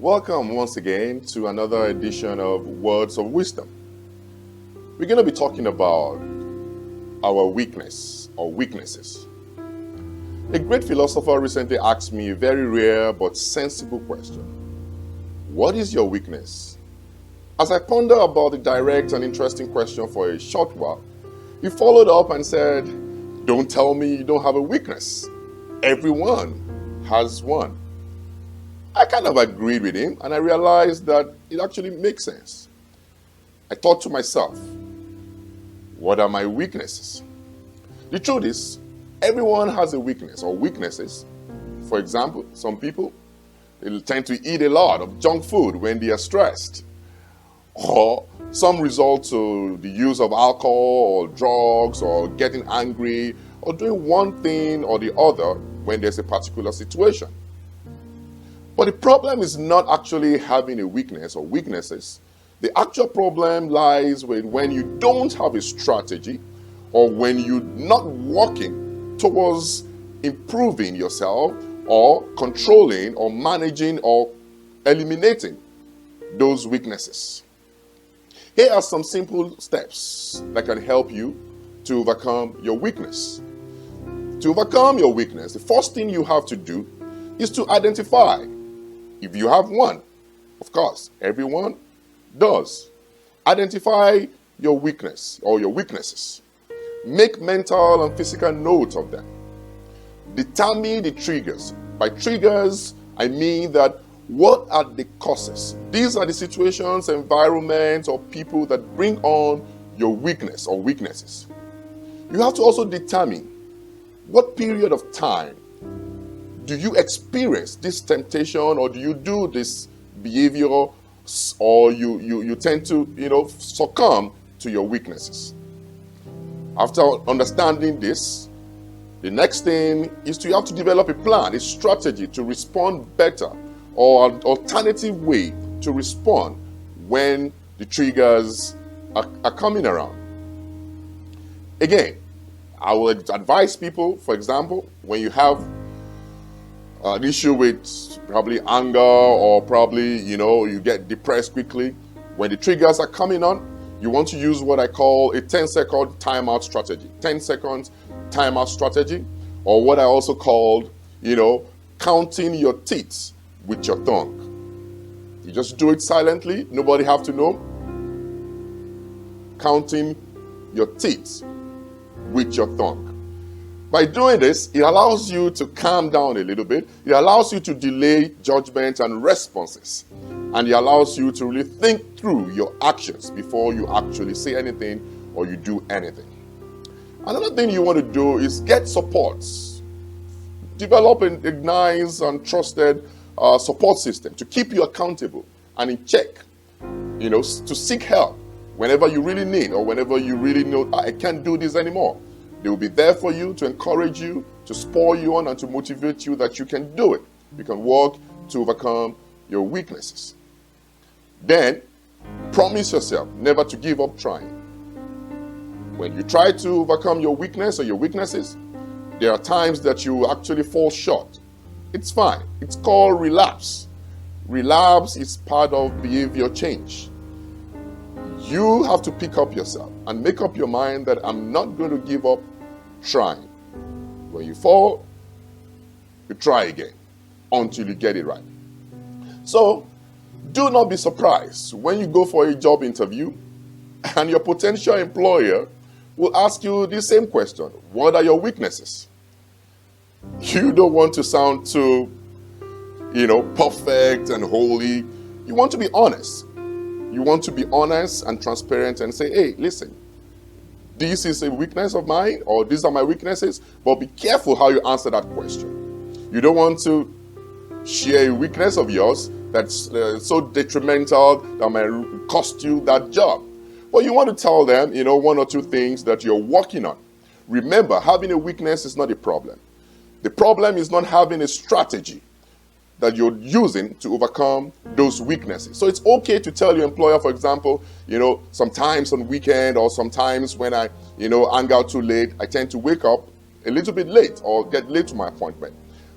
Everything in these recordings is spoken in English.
Welcome once again to another edition of Words of Wisdom. We're going to be talking about our weakness or weaknesses. A great philosopher recently asked me a very rare but sensible question. What is your weakness? As I ponder about the direct and interesting question for a short while, he followed up and said, "Don't tell me you don't have a weakness. Everyone has one." I kind of agreed with him, and I realized that it actually makes sense. I thought to myself, what are my weaknesses? The truth is, everyone has a weakness or weaknesses. For example, some people, they tend to eat a lot of junk food when they are stressed. Or some resort to the use of alcohol or drugs or getting angry or doing one thing or the other when there's a particular situation. But the problem is not actually having a weakness or weaknesses. The actual problem lies when you don't have a strategy or when you're not working towards improving yourself or controlling or managing or eliminating those weaknesses. Here are some simple steps that can help you to overcome your weakness. To overcome your weakness, the first thing you have to do is to identify if you have one. Of course, everyone does. Identify your weakness or your weaknesses. Make mental and physical note of them. Determine the triggers. By triggers, I mean that what are the causes? These are the situations, environments, or people that bring on your weakness or weaknesses. You have to also determine what period of time do you experience this temptation, or do you do this behavior, or you tend to succumb to your weaknesses. After understanding this, the next thing is you have to develop a plan, a strategy to respond better, or an alternative way to respond when the triggers are coming around. Again, I will advise people, for example, when you have an issue with probably anger, or probably you get depressed quickly, when the triggers are coming on, you want to use what I call a 10-second timeout strategy. 10 seconds timeout strategy, or what I also called counting your teeth with your tongue. You just do it silently, nobody have to know. Counting your teeth with your tongue. By doing this, it allows you to calm down a little bit. It allows you to delay judgment and responses. And it allows you to really think through your actions before you actually say anything or you do anything. Another thing you want to do is get supports. Develop a nice and trusted support system to keep you accountable and in check. To seek help whenever you really need, or whenever you really know, I can't do this anymore. They will be there for you to encourage you, to spur you on, and to motivate you that you can do it. You can work to overcome your weaknesses. Then, promise yourself never to give up trying. When you try to overcome your weakness or your weaknesses, there are times that you actually fall short. It's fine. It's called relapse. Relapse is part of behavior change. You have to pick up yourself and make up your mind that I'm not going to give up trying. When you fall, you try again until you get it right. So, do not be surprised when you go for a job interview and your potential employer will ask you the same question. What are your weaknesses? You don't want to sound too, perfect and holy. You want to be honest. You want to be honest and transparent and say, hey, listen, this is a weakness of mine, or these are my weaknesses, but be careful how you answer that question. You don't want to share a weakness of yours that's so detrimental that might cost you that job. But you want to tell them, one or two things that you're working on. Remember, having a weakness is not a problem. The problem is not having a strategy that you're using to overcome those weaknesses. So it's okay to tell your employer, for example, sometimes on weekend, or sometimes when I, hang out too late, I tend to wake up a little bit late or get late to my appointment.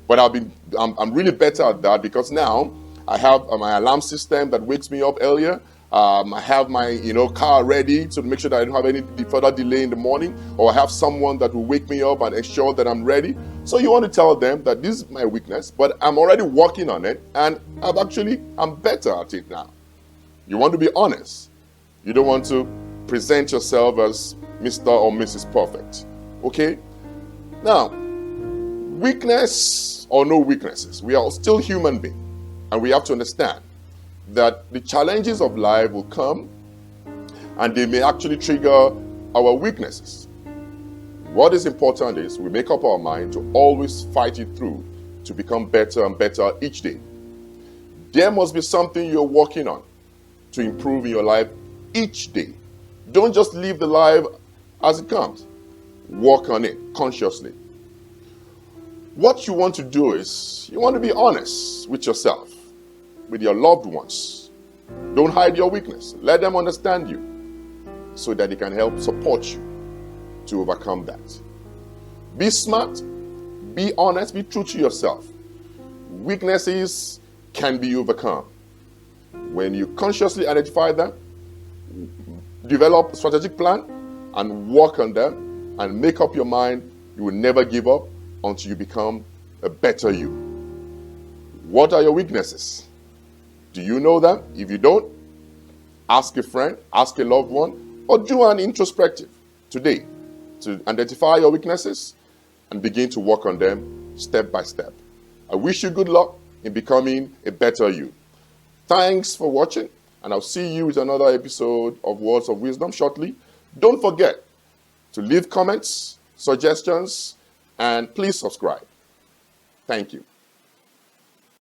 But I'm really better at that, because now I have my alarm system that wakes me up earlier. I have my car ready to make sure that I don't have any further delay in the morning, or I have someone that will wake me up and ensure that I'm ready. So you want to tell them that this is my weakness, but I'm already working on it, and I'm better at it now. You want to be honest. You don't want to present yourself as Mr. or Mrs. Perfect. Okay? Now, weakness or no weaknesses, we are still human beings, and we have to understand that the challenges of life will come and they may actually trigger our weaknesses. What is important is we make up our mind to always fight it through to become better and better each day. There must be something you're working on to improve in your life each day. Don't just live the life as it comes. Work on it consciously. What you want to do is you want to be honest with yourself, with your loved ones. Don't hide your weakness. Let them understand you so that they can help support you to overcome that. Be smart, be honest, be true to yourself. Weaknesses can be overcome. When you consciously identify them, develop a strategic plan and work on them and make up your mind, you will never give up until you become a better you. What are your weaknesses? Do you know them? If you don't, ask a friend, ask a loved one, or do an introspective today to identify your weaknesses and begin to work on them step by step. I wish you good luck in becoming a better you. Thanks for watching, and I'll see you with another episode of Words of Wisdom shortly. Don't forget to leave comments, suggestions, and please subscribe. Thank you.